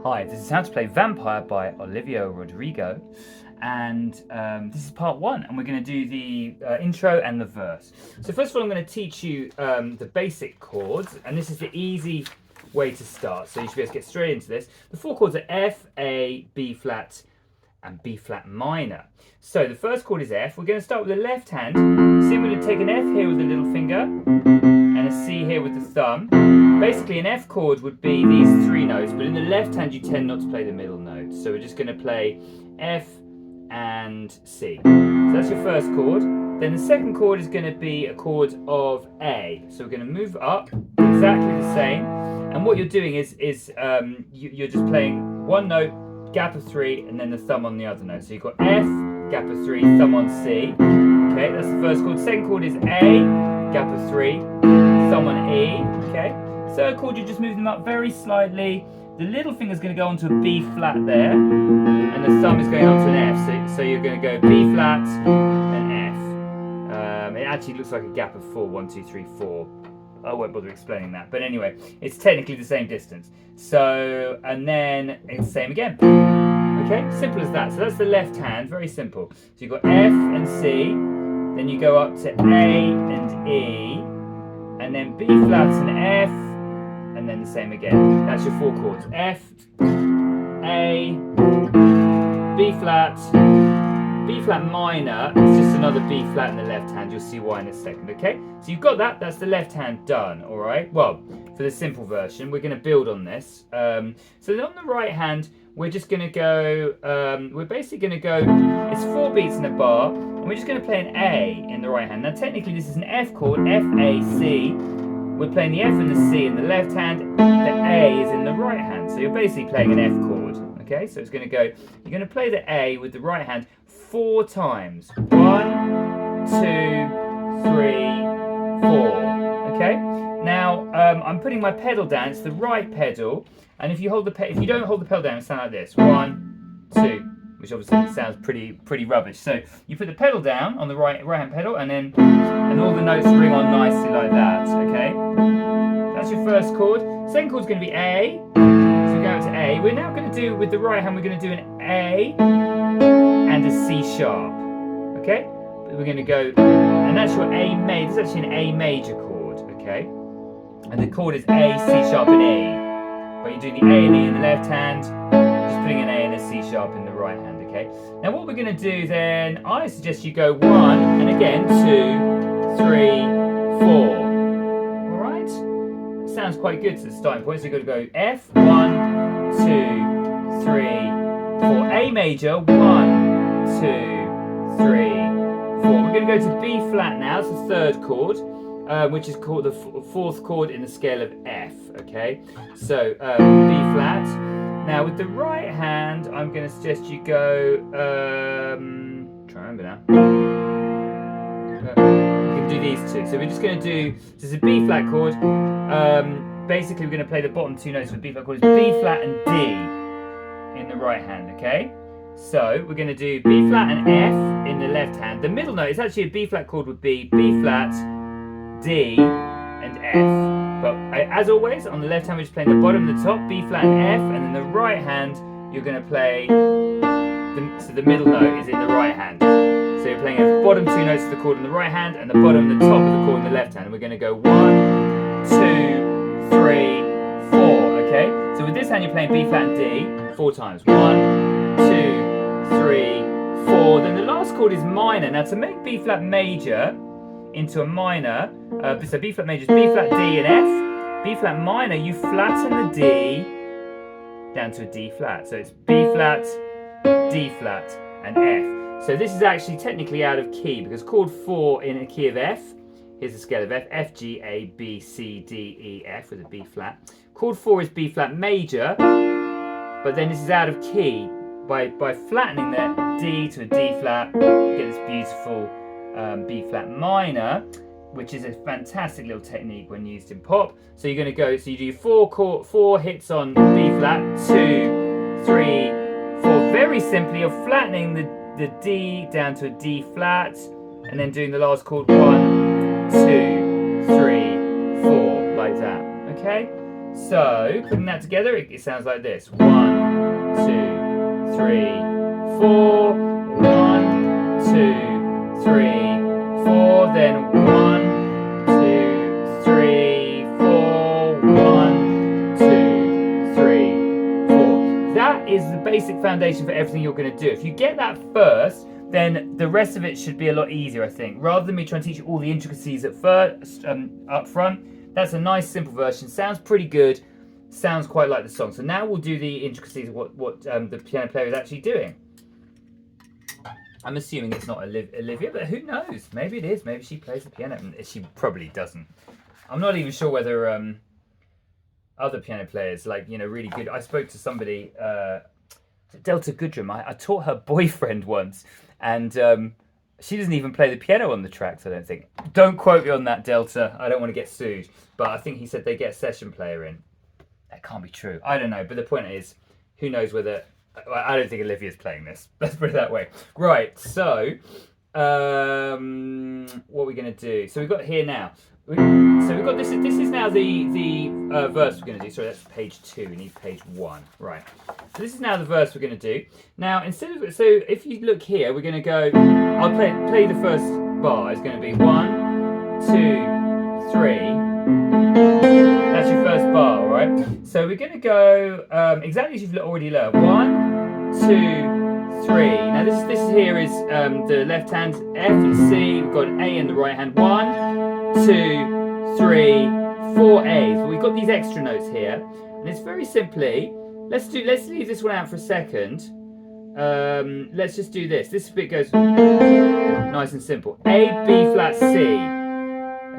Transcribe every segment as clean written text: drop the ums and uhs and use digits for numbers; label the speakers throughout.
Speaker 1: Hi, this is How to Play Vampire by Olivia Rodrigo, and this is part one, and we're going to do the intro and the verse. So first of all, I'm going to teach you the basic chords, and this is the easy way to start, so you should be able to get straight into this. The four chords are F, A, B flat, and B flat minor. So the first chord is F. We're going to start with the left hand. See, I'm going to take an F here with the little finger, and a C here with the thumb. Basically, an F chord would be these three notes, but in the left hand you tend not to play the middle note. So we're just going to play F and C. So that's your first chord. Then the second chord is going to be a chord of A. So we're going to move up exactly the same. And what you're doing is you're just playing one note, gap of three, and then the thumb on the other note. So you've got F, gap of three, thumb on C. Okay, that's the first chord. Second chord is A, gap of three, thumb on E. Okay. Third chord, you just move them up very slightly. The little finger is going to go onto a B flat there, and the thumb is going onto an F. So you're going to go B flat and F. It actually looks like a gap of four. 1, 2, 3, 4. I won't bother explaining that. But anyway, it's technically the same distance. So, and then it's the same again. Okay, simple as that. So that's the left hand, very simple. So you've got F and C, then you go up to A and E, and then B flat and F, and then the same again. That's your four chords. F, A, B flat minor. It's just another B flat in the left hand. You'll see why in a second, okay? So you've got that. That's the left hand done, all right? Well, for the simple version, we're going to build on this. So then on the right hand, we're just going to go, we're basically going to go, it's 4 beats in a bar, and we're just going to play an A in the right hand. Now, technically, this is an F chord, F, A, C. We're playing the F and the C in the left hand, the A is in the right hand. So you're basically playing an F chord, okay? So it's going to go, you're going to play the A with the right hand 4 times. 1, 2, 3, 4, okay? Now, I'm putting my pedal down, it's the right pedal, and if you don't hold the pedal down, it sounds like this. 1, 2, which obviously sounds pretty rubbish. So you put the pedal down on the right hand pedal, and all the notes ring on nicely like that. Okay, that's your first chord. Second chord is going to be A. So we go out to A. We're now going to do with the right hand. We're going to do an A and a C sharp. Okay, we're going to go, and that's your A major. This is actually an A major chord. Okay, and the chord is A, C sharp, and E. But you're doing the A and E in the left hand, just putting an A and a C sharp in the right hand, okay? Now what we're going to do then, I suggest you go 1, and again 2, 3, 4. Alright? Sounds quite good to the starting point, so you've got to go F, 1, 2, 3, 4. A major, 1, 2, 3, 4. We're going to go to B flat now, it's the third chord. Which is called the fourth chord in the scale of F, okay? So, B flat. Now, with the right hand, I'm going to suggest you go, try and remember now. You can do these two. So we're just going to do, this is a B flat chord. Basically, we're going to play the bottom 2 notes of the B flat chord. It's B flat and D in the right hand, okay? So, we're going to do B flat and F in the left hand. The middle note, it's actually a B flat chord would be B flat, D and F. But as always, on the left hand we're just playing the bottom and the top, B flat and F, and then the right hand you're going to play, so the middle note is in the right hand. So you're playing the bottom 2 notes of the chord in the right hand and the bottom and the top of the chord in the left hand. And we're going to go 1, 2, 3, 4, okay? So with this hand you're playing B flat and D 4 times. 1, 2, 3, 4. Then the last chord is minor. Now to make B flat major into a minor, so B flat major is B flat, D and F. B flat minor, you flatten the D down to a D flat. So it's B flat, D flat and F. So this is actually technically out of key because chord 4 in a key of F, here's the scale of F, F, G, A, B, C, D, E, F with a B flat. Chord 4 is B flat major, but then this is out of key. By flattening that D to a D flat, you get this beautiful B flat minor, which is a fantastic little technique when used in pop. So you're going to go, so you do 4 hits on B flat, 2, 3, 4. Very simply, you're flattening the D down to a D flat, and then doing the last chord 1, 2, 3, 4, like that. Okay? So, putting that together, it sounds like this. 1, 2, 3, 4. 1, 2, 3, 4. Then 1, 2, 3, 4. 1, 2, 3, 4. That is the basic foundation for everything you're going to do. If you get that first, then the rest of it should be a lot easier, I think. Rather than me trying to teach you all the intricacies at first, up front, that's a nice simple version. Sounds pretty good. Sounds quite like the song. So now we'll do the intricacies of what the piano player is actually doing. I'm assuming it's not Olivia, but who knows? Maybe it is. Maybe she plays the piano. She probably doesn't. I'm not even sure whether other piano players, like, really good. I spoke to somebody, Delta Goodrum. I taught her boyfriend once, and she doesn't even play the piano on the tracks, I don't think. Don't quote me on that, Delta. I don't want to get sued. But I think he said they get a session player in. That can't be true. I don't know. But the point is, who knows whether... I don't think Olivia's playing this. Let's put it that way. Right, so... what are we going to do? So we've got here now. So we've got this. This is now the verse we're going to do. Sorry, that's page 2. We need page 1. Right. So this is now the verse we're going to do. Now, instead of... So if you look here, we're going to go... I'll play the first bar. It's going to be 1, 2, 3... That's your first bar, right? So we're going to go exactly as you've already learned. 1, 2, 3. Now this here is the left hand F and C. We've got an A in the right hand. 1, 2, 3, 4 A's. But we've got these extra notes here, and it's very simply. Let's leave this one out for a second. Let's just do this. This bit goes nice and simple. A, B flat, C.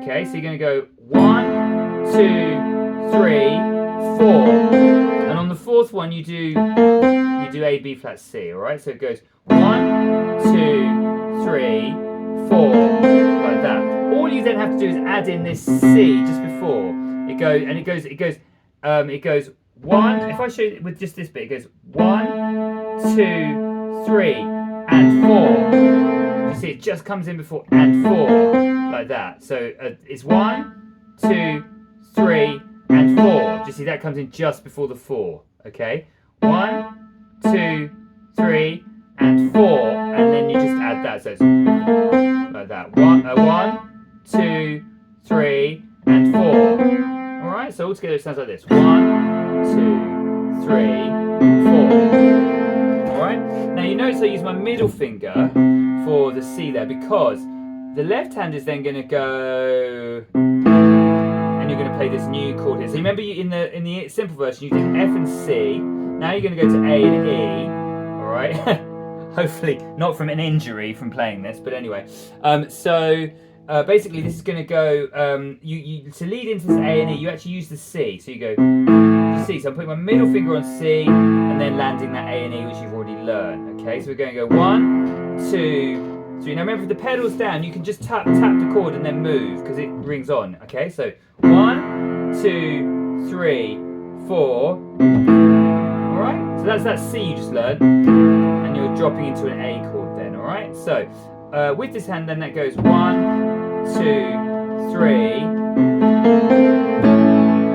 Speaker 1: Okay, so you're going to go 1, 2, 3, 4, and on the fourth one you do A, B flat, C. All right, so it goes 1, 2, 3, 4, like that. All you then have to do is add in this C just before it goes, and it goes 1. If I show you with just this bit, it goes 1, 2, 3, and 4. You see, it just comes in before and 4, like that. So it's 1, 2, 3, and 4. Do you see that comes in just before the 4? Okay, 1, 2, 3, and 4, and then you just add that. So it's like that. 1, 2, 3, and 4. All right. So altogether it sounds like this: 1, 2, 3, 4. All right. Now you notice I use my middle finger for the C there, because the left hand is then going to go, and you're going to play this new chord here. So remember, in the simple version you did F and C. Now you're going to go to A and E. All right. Hopefully not from an injury from playing this, but anyway. Basically this is going to go. You to lead into this A and E, you actually use the C. So you go to C. So I'm putting my middle finger on C and then landing that A and E, which you've already learned. Okay. So we're going to go 1, 2, 3. Now remember, if the pedal's down, you can just tap the chord and then move, because it rings on. Okay. So 1, 2, 3, 4. Alright, so that's that C you just learned, and you're dropping into an A chord then, alright? So, with this hand then that goes 1, 2, 3.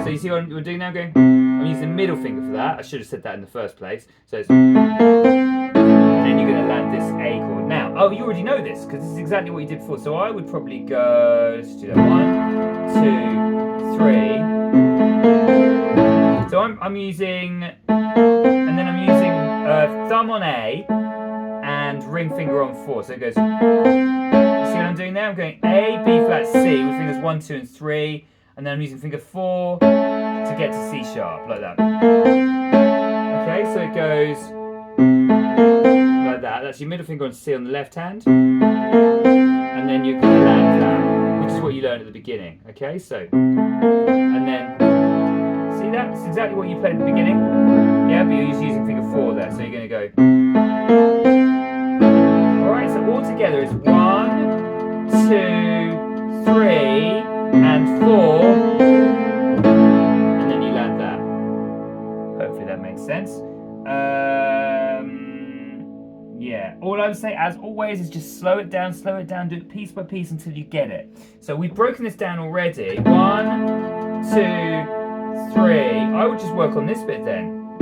Speaker 1: So you see what we're doing now? I'm using the middle finger for that. I should have said that in the first place. So it's, and then you're going to land this A chord. Now, oh, you already know this, because this is exactly what you did before. So I would probably go, let's do that, 1, 2, 3. So I'm using, and then I'm using thumb on A and ring finger on 4. So it goes, you see what I'm doing there? I'm going A, B flat, C with fingers 1, 2, and 3, and then I'm using finger 4 to get to C sharp, like that. Okay, so it goes like that. That's your middle finger on C on the left hand, and then you're going to land that, which is what you learned at the beginning. Okay, so, and then, see that? It's exactly what you played at the beginning. Yeah, but you're just using finger 4 there, so you're going to go. Alright, so all together is 1, 2, 3, and 4. And then you land that. Hopefully that makes sense. Yeah, all I would say, as always, is just slow it down, do it piece by piece until you get it. So we've broken this down already. 1, 2, 3. I would just work on this bit then.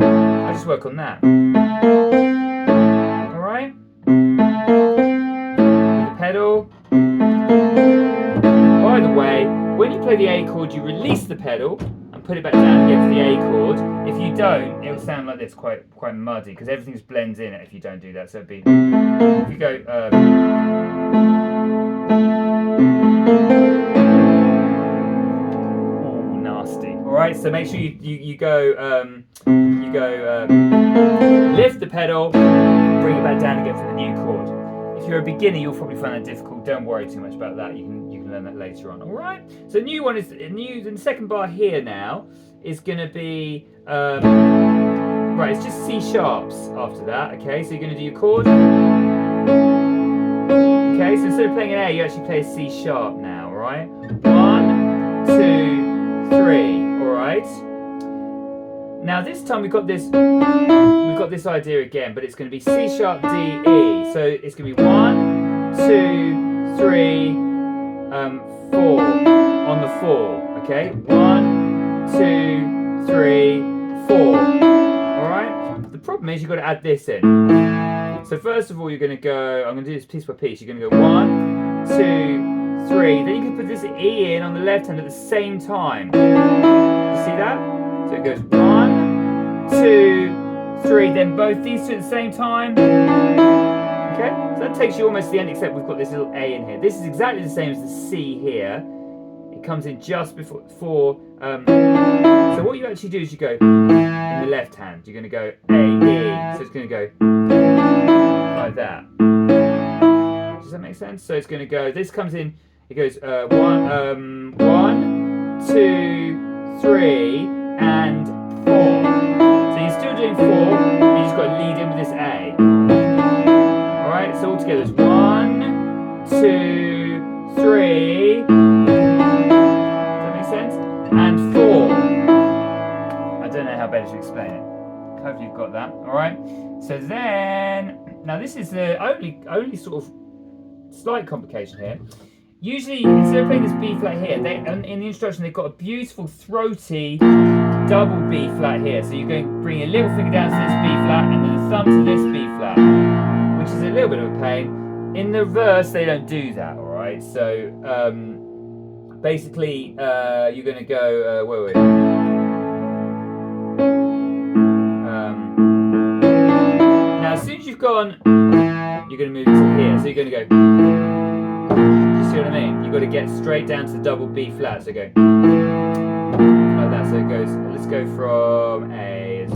Speaker 1: I just work on that. All right. With the pedal. By the way, when you play the A chord, you release the pedal and put it back down again for the A chord. If you don't, it'll sound like this, quite muddy, because everything just blends in if you don't do that. So it'd be, if you go, oh, nasty. All right, so make sure you go, lift the pedal, bring it back down again for the new chord. If you're a beginner, you'll probably find that difficult. Don't worry too much about that. You can learn that later on. All right. So new one is new. The second bar here now is going to be right. It's just C sharps after that. Okay. So you're going to do your chord. Okay. So instead of playing an A, you actually play a C sharp now. All right. 1, 2, 3. All right. Now this time we've got this idea again, but it's going to be C sharp, D, E. So it's going to be 1, 2, 3, 4 on the 4. Okay, 1, 2, 3, 4. All right. The problem is you've got to add this in. So first of all, you're going to go. I'm going to do this piece by piece. You're going to go 1, 2, 3. Then you can put this E in on the left hand at the same time. You see that? So it goes 1, 2, 3. Then both these two at the same time. Okay, so that takes you almost to the end, except we've got this little A in here. This is exactly the same as the C here. It comes in just before. So what you actually do is you go in the left hand. You're going to go A, E. So it's going to go like that. Does that make sense? So it's going to go. This comes in. It goes 1, 2, 3, and 4. So you're still doing 4. You just got to lead in with this A. Alright, so all together it's 1, 2, 3. Does that make sense? And 4. I don't know how better to explain it. Hopefully you've got that. Alright. So then, now this is the only sort of slight complication here. Usually, instead of playing this B flat here, in the instruction they've got a beautiful throaty double B flat here. So you're going to bring your little finger down to this B flat and then the thumb to this B flat, which is a little bit of a pain. In the verse, they don't do that, all right? So basically, you're going to go, where were we? Now, as soon as you've gone, you're going to move to here. So you're going to go. See what I mean? You've got to get straight down to the double B flat. So go like that. So it goes. Let's go from A.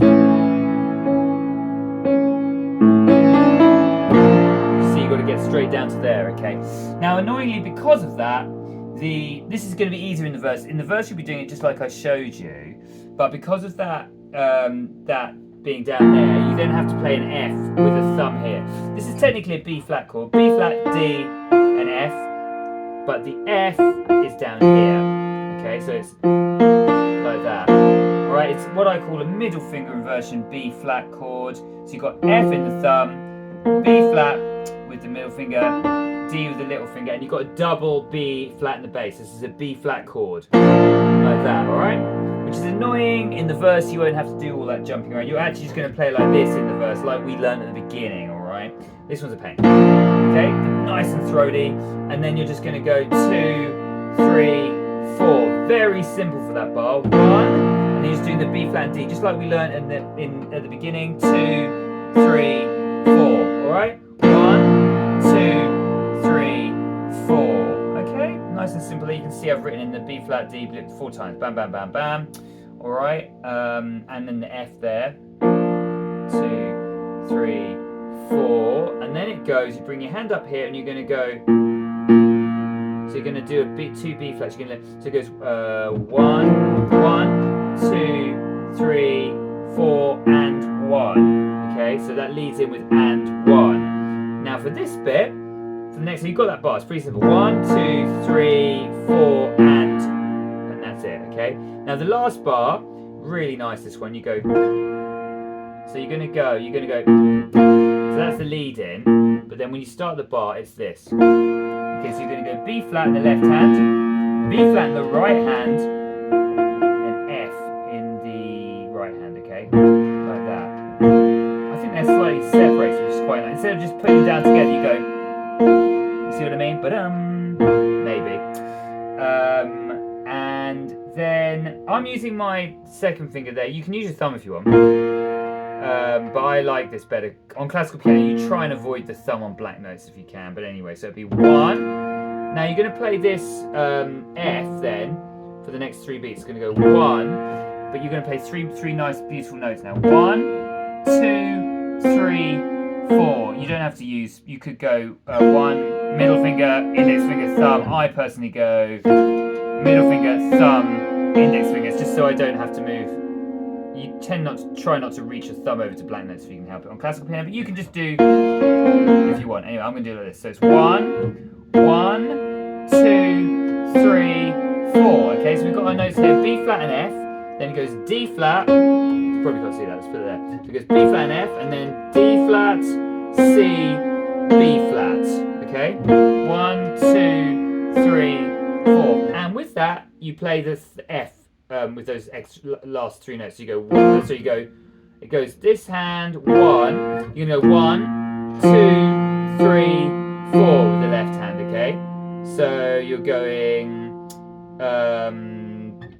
Speaker 1: See, you've got to get straight down to there. Okay. Now, annoyingly, because of that, this is going to be easier in the verse. In the verse, you'll be doing it just like I showed you, but because of that, that being down there, you then have to play an F with a thumb here. This is technically a B flat chord. B flat, D, and F. But the F is down here, okay, so it's like that. Alright, it's what I call a middle finger inversion B flat chord. So you've got F in the thumb, B flat with the middle finger, D with the little finger, and you've got a double B flat in the bass. This is a B flat chord, like that, alright? Which is annoying. In the verse, you won't have to do all that jumping around. You're actually just going to play like this in the verse, like we learned at the beginning, alright? This one's a pain. Okay, nice and throaty, and then you're just going to go 2, 3, 4. Very simple for that bar. 1, and then you're just doing the B flat and D, just like we learned at the beginning. 2, 3, 4. All right. 1, 2, 3, 4. Okay, nice and simple. You can see I've written in the B flat D 4 times. Bam, bam, bam, bam. All right, and then the F there. 2, 3, 4, and then it goes. You bring your hand up here, and you're going to go. So you're going to do two B flats. You're going to so it goes 1, 2, 3, 4, and 1. Okay, so that leads in with and 1. Now for this bit, for the next, so you've got that bar. It's pretty simple. 1, 2, 3, 4, and that's it. Okay. Now the last bar, really nice. This one, you go. So you're going to go. So that's the lead in, but then when you start the bar, it's this. Okay, so you're going to go B flat in the left hand, B flat in the right hand, and Ba-dum. Maybe. And then I'm using my second finger there. You can use your thumb if you want. But I like this better. On classical piano, you try and avoid the thumb on black notes if you can. But anyway, so it'd be 1. Now you're going to play this F then for the next 3 beats. It's going to go 1, but you're going to play three nice, beautiful notes now. 1, 2, 3, 4. You don't have to use. You could go 1, middle finger, index finger, thumb. I personally go middle finger, thumb, index fingers, just so I don't have to move. You tend try not to reach your thumb over to black notes if you can help it on classical piano, but you can just do if you want. Anyway, I'm going to do it like this. So it's 1, 1, 2, 3, 4. Okay, so we've got our notes here: B flat and F. Then it goes D flat. You probably can't see that. Let's put it there. So it goes B flat and F, and then D flat, C, B flat. Okay, 1, 2, 3, 4. And with that, you play the F. With those last 3 notes, you go 1. So you go. It goes this hand 1. You can go 1, 2, 3, 4 with the left hand. Okay. So you're going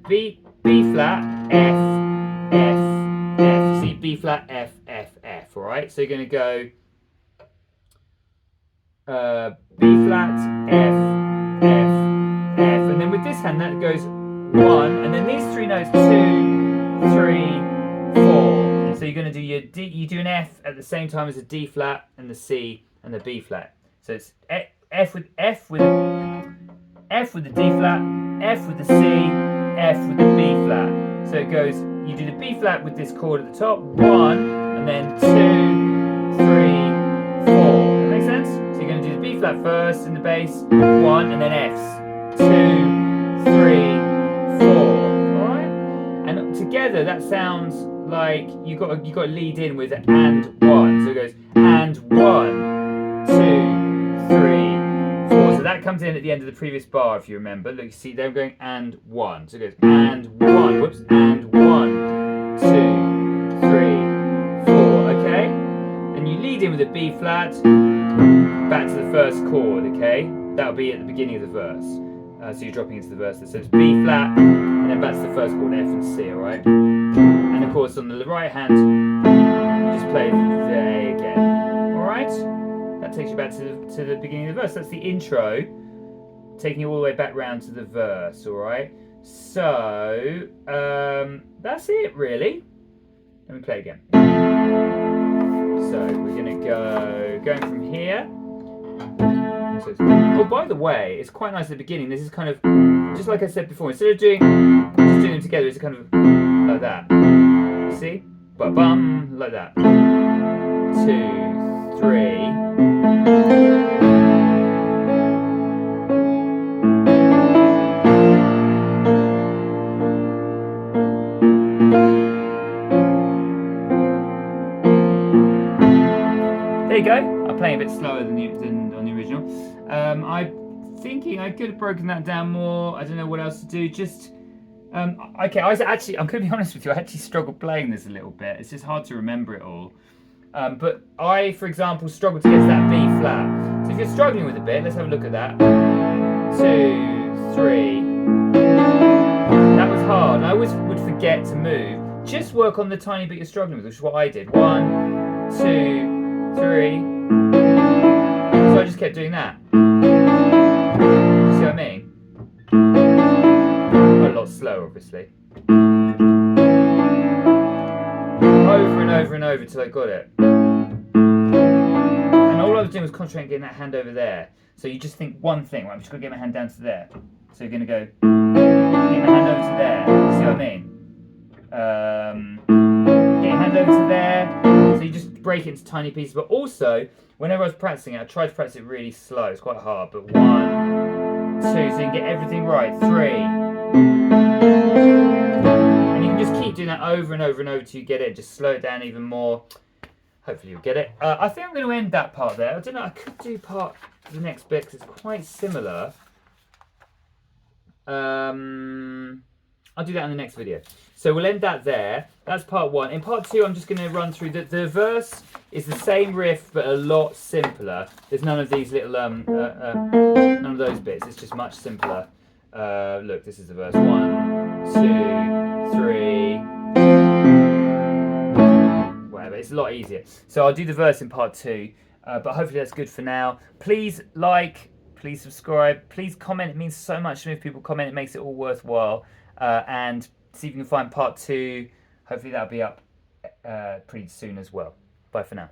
Speaker 1: B flat F F F. See, B flat F F F. All right. So you're going to go B flat F F F, and then with this hand that goes 1, and then these 3 notes 2, 3, 4. So you're going to do your D. You do an F at the same time as a D flat and the C and the B flat. So it's F with the D flat, F with the C, F with the B flat. So it goes. You do the B flat with this chord at the top, 1, and then 2, 3, 4. That makes sense? So you're going to do the B flat first in the bass, 1, and then Fs, 2, 3, 4. All right, and together that sounds like you got to lead in with and 1. So it goes and 1, 2, 3, 4. So that comes in at the end of the previous bar, if you remember. Look, you see they're going and 1. So it goes and 1. Whoops, and 1, 2, 3, 4. Okay, and you lead in with a B flat back to the first chord. Okay, that'll be at the beginning of the verse. So you're dropping into the verse. So it's B flat, and then back to the first chord, F and C, alright? And of course on the right hand, you just play the A again. Alright? That takes you back to the beginning of the verse. That's the intro, taking you all the way back round to the verse, alright? So, that's it really. Let me play again. So we're going to going from here. Oh, by the way, it's quite nice at the beginning. This is kind of, just like I said before, instead of doing them together, it's kind of like that. See? Ba-bum, like that. 2, 3. There you go. I'm playing a bit slower than on the original. I'm thinking I could have broken that down more. I don't know what else to do. Just okay. I'm going to be honest with you. I actually struggled playing this a little bit. It's just hard to remember it all. But I, for example, struggled to get to that B flat. So if you're struggling with a bit, let's have a look at that. 2, 3. That was hard. And I always would forget to move. Just work on the tiny bit you're struggling with, which is what I did. 1, 2, 3. So I just kept doing that. You see what I mean? A lot slower, obviously. Over and over and over till I got it. And all I was doing was concentrating on getting that hand over there. So you just think one thing, right? I'm just going to get my hand down to there. So you're going to go, get my hand over to there. You see what I mean? Get your hand over to there. So you just break it into tiny pieces. But also, whenever I was practicing it, I tried to practice it really slow. It's quite hard. But 1, 2, so you can get everything right. 3. And you can just keep doing that over and over and over till you get it. Just slow it down even more. Hopefully you'll get it. I think I'm going to end that part there. I don't know, I could do the next bit because it's quite similar. I'll do that in the next video. So we'll end that there. That's part 1. In part 2, I'm just going to run through the verse is the same riff but a lot simpler. There's none of these little none of those bits. It's just much simpler. Look, this is the verse. 1, 2, 3. Whatever. It's a lot easier. So I'll do the verse in part 2. But hopefully that's good for now. Please like, please subscribe, please comment. It means so much to me if people comment. It makes it all worthwhile. And see if you can find part 2. Hopefully that'll be up pretty soon as well. Bye for now.